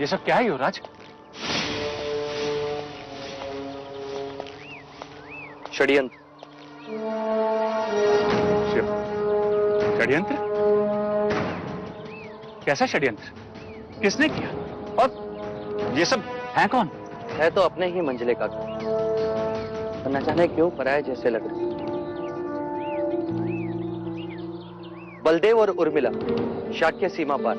ये सब क्या है युवराज? षड्यंत्र। षड्यंत्र? कैसा षड्यंत्र? किसने किया? और ये सब है कौन? है तो अपने ही मंझले का, न जाने क्यों पराये जैसे लग रहे। बलदेव और उर्मिला शाक्य सीमा पार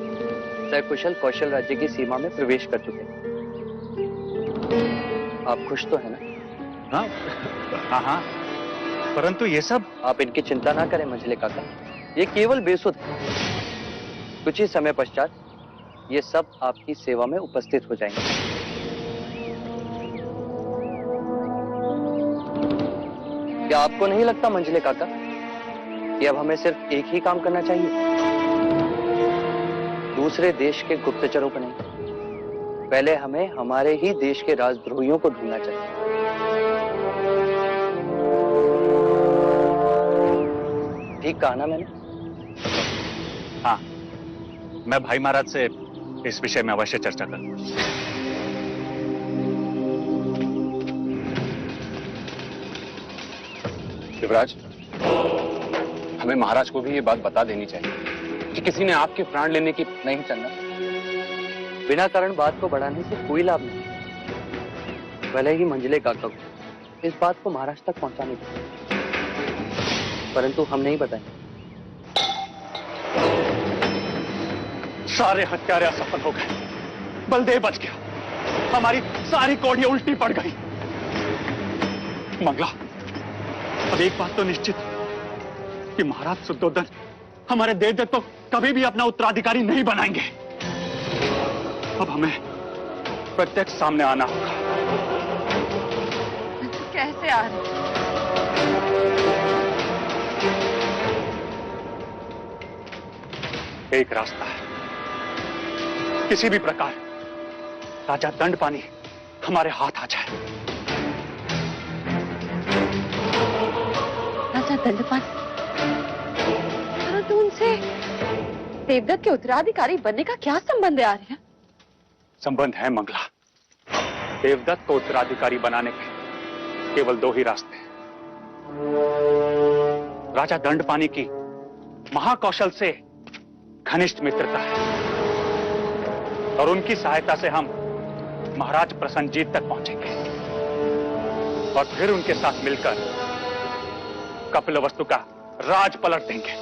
सकुशल कौशल राज्य की सीमा में प्रवेश कर चुके हैं। आप खुश तो है ना? हाँ हाँ हाँ, परंतु ये सब। आप इनकी चिंता ना करें मंझले काका, ये केवल बेसुध है। कुछ ही समय पश्चात ये सब आपकी सेवा में उपस्थित हो जाएंगे। क्या आपको नहीं लगता मंझले काका कि अब हमें सिर्फ एक ही काम करना चाहिए? दूसरे देश के गुप्तचरों को नहीं, पहले हमें हमारे ही देश के राजद्रोहियों को ढूंढना चाहिए। ठीक कहा ना मैंने? हाँ, मैं भाई महाराज से इस विषय में अवश्य चर्चा करूंगा। युवराज, हमें महाराज को भी ये बात बता देनी चाहिए कि किसी ने आपके प्राण लेने की नहीं चलना। बिना कारण बात को बढ़ाने से कोई लाभ नहीं। भले ही मंझले काका को इस बात को महाराज तक पहुंचाने की, परंतु हम नहीं बताएंगे। सारे हत्यारे असफल हो गए, बलदेव बच गया, हमारी सारी कौड़ियां उल्टी पड़ गई। मंगला, अब एक बात तो निश्चित कि महाराज शुद्धोधन हमारे देवदत्त को कभी भी अपना उत्तराधिकारी नहीं बनाएंगे। अब हमें प्रत्यक्ष सामने आना होगा। कैसे आ रहे? एक रास्ता है, किसी भी प्रकार राजा दंडपानी हमारे हाथ आ जाए। राजा दंडपानी? परंतु उनसे देवदत्त के उत्तराधिकारी बनने का क्या संबंध है आर्य? संबंध है मंगला। देवदत्त को उत्तराधिकारी बनाने के केवल दो ही रास्ते हैं। राजा दंडपानी की महाकौशल से घनिष्ठ मित्रता है और उनकी सहायता से हम महाराज प्रसन्नजीत तक पहुंचेंगे और फिर उनके साथ मिलकर कपिलवस्तु का राज पलट देंगे।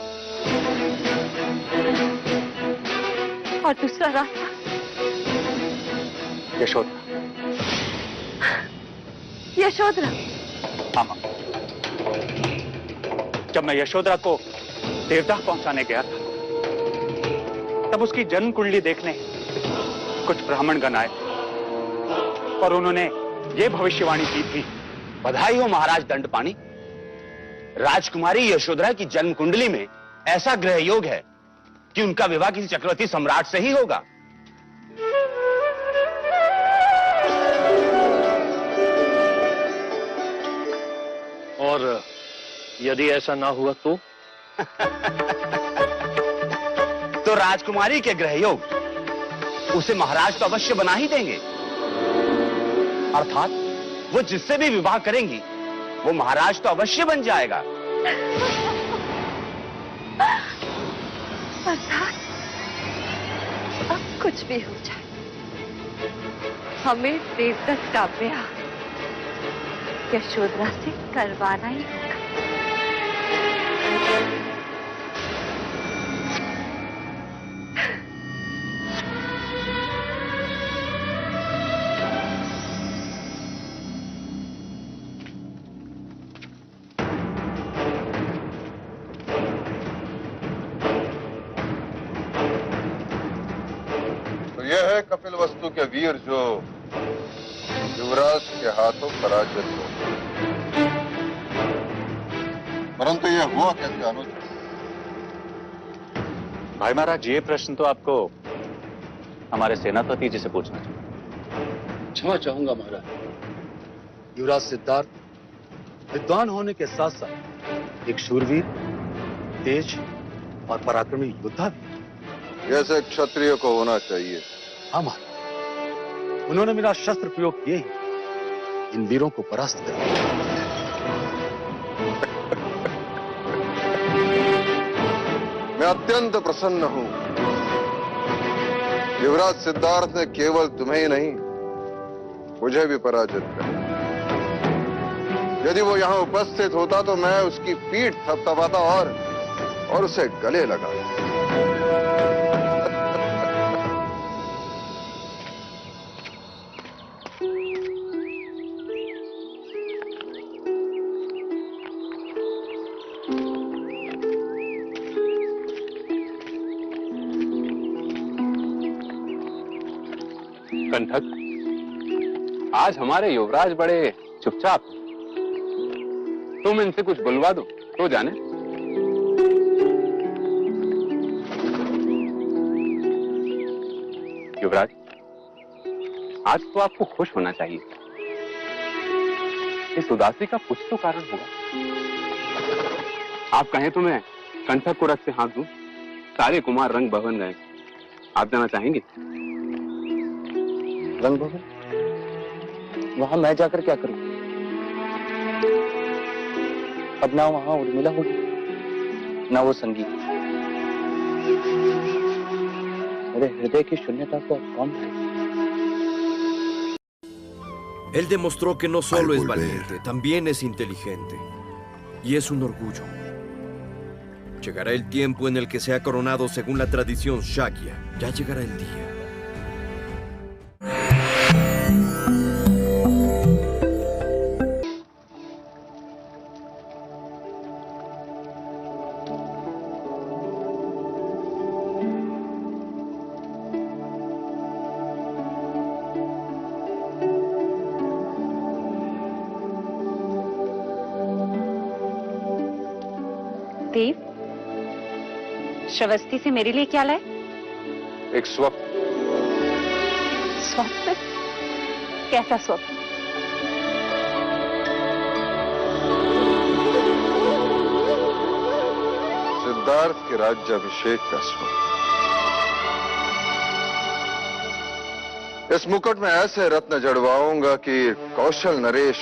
और दूसरा रास्ता? यशोधरा। यशोधरा? हाँ मां, जब मैं यशोधरा को देवदाह पहुंचाने गया था तब उसकी जन्म कुंडली देखने कुछ ब्राह्मणगण आए और उन्होंने ये भविष्यवाणी की थी। बधाई हो महाराज दंडपानी, राजकुमारी यशोधरा की जन्म कुंडली में ऐसा ग्रह योग है कि उनका विवाह किसी चक्रवर्ती सम्राट से ही होगा। और यदि ऐसा ना हुआ तो? तो राजकुमारी के ग्रह योग उसे महाराज तो अवश्य बना ही देंगे। अर्थात वो जिससे भी विवाह करेंगी वो महाराज तो अवश्य बन जाएगा। अर्थात अब कुछ भी हो जाए हमें देवदत्त का ब्याह यशोधरा से करवाना ही होगा। यह है कपिलवस्तु के वीर जो युवराज के हाथों पराजित हो, परंतु यह हुआ कैसे अनुचित? भाई महाराज, ये प्रश्न तो आपको हमारे सेनापति जी से पूछना चाहिए। क्षमा चाहूंगा महाराज। युवराज सिद्धार्थ विद्वान होने के साथ साथ एक शूरवीर, तेज और पराक्रमी योद्धा भी। जैसे क्षत्रिय को होना चाहिए। हाँ महाराज, उन्होंने मेरा शस्त्र प्रयोग किए ही इन वीरों को परास्त कर दिया। मैं अत्यंत प्रसन्न हूं। युवराज सिद्धार्थ ने केवल तुम्हें ही नहीं, मुझे भी पराजित कर। यदि वो यहां उपस्थित होता तो मैं उसकी पीठ थपथपाता और उसे गले लगा। कंठक, आज हमारे युवराज बड़े चुपचाप। तुम इनसे कुछ बुलवा दो तो जाने। युवराज, आज तो आपको खुश होना चाहिए। इस उदासी का कुछ तो कारण होगा। आप कहें तो मैं कंठक को रथ से हाथ दूं। सारे कुमार रंग भवन गए। आप जाना चाहेंगे? रंग भवन? वहां मैं जाकर क्या करूं? अब ना वहां उर्मिला होगी, ना वो संगीत। मेरे हृदय की शून्यता को अब कौन भरे? Él demostró que no solo es volver. valiente, también es inteligente. Y es un orgullo. Llegará el tiempo en el que sea coronado según la tradición Shakya. Ya llegará el día. देव, श्रावस्ती से मेरे लिए क्या लाए? एक स्वप्न। स्वप्न? कैसा स्वप्न? सिद्धार्थ के राज्याभिषेक का स्वप्न। इस मुकुट में ऐसे रत्न जड़वाऊंगा कि कौशल नरेश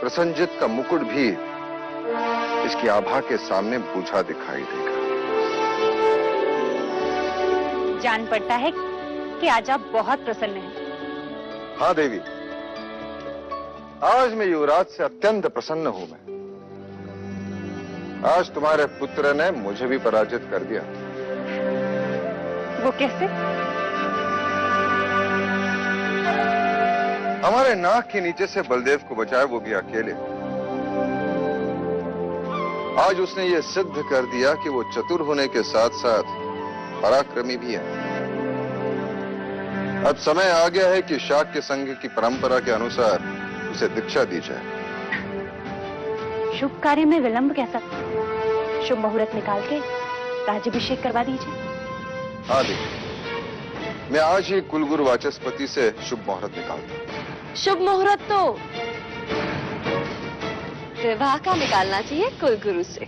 प्रसन्नजीत का मुकुट भी इसकी आभा के सामने बूझा दिखाई देगा। जान पड़ता है कि आज आप बहुत प्रसन्न हैं। हाँ देवी, आज मैं युवराज से अत्यंत प्रसन्न हूं। मैं आज तुम्हारे पुत्र ने मुझे भी पराजित कर दिया। वो कैसे? हमारे नाक के नीचे से बलदेव को बचाया, वो भी अकेले। आज उसने ये सिद्ध कर दिया कि वो चतुर होने के साथ साथ पराक्रमी भी है। अब समय आ गया है कि शाक्य संघ की परंपरा के अनुसार उसे दीक्षा दी जाए। शुभ कार्य में विलंब कैसा? शुभ मुहूर्त निकाल के राज्याभिषेक करवा दीजिए। हाँ देवी, मैं आज ही कुलगुरु वाचस्पति से शुभ मुहूर्त निकालता हूं। शुभ मुहूर्त तो विवाह का निकालना चाहिए कुलगुरु से।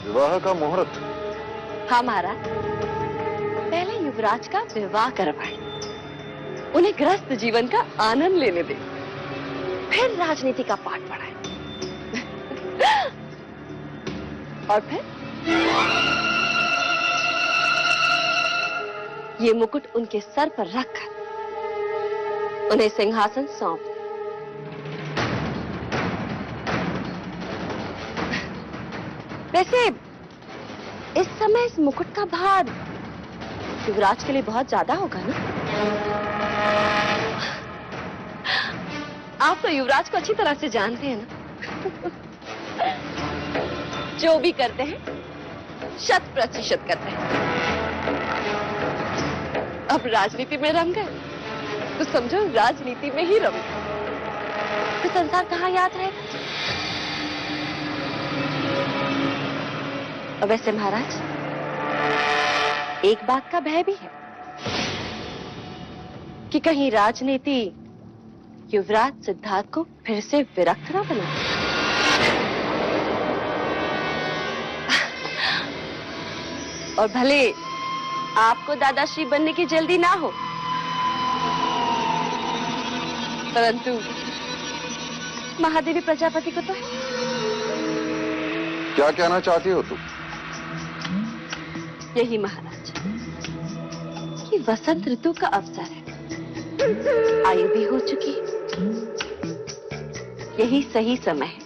विवाह का मुहूर्त? हाँ महाराज, पहले युवराज का विवाह करवाएं, उन्हें गृहस्थ जीवन का आनंद लेने दें, फिर राजनीति का पाठ पढ़ाएं। और फिर ये मुकुट उनके सर पर रखकर उन्हें सिंहासन सौंप। वैसे इस समय इस मुकुट का भार युवराज के लिए बहुत ज्यादा होगा ना? आप तो युवराज को अच्छी तरह से जानते हैं ना? जो भी करते हैं 100% करते हैं। अब राजनीति में रम गए तो समझो राजनीति में ही रम गए, तो संसार कहाँ याद रहेगा? और वैसे महाराज, एक बात का भय भी है कि कहीं राजनीति युवराज सिद्धार्थ को फिर से विरक्त ना बना। और भले आपको दादाश्री बनने की जल्दी ना हो, परंतु महादेवी प्रजापति को तो है। क्या कहना चाहती हो तुम? यही महाराज कि वसंत ऋतु का अवसर है, आयु भी हो चुकी है, यही सही समय है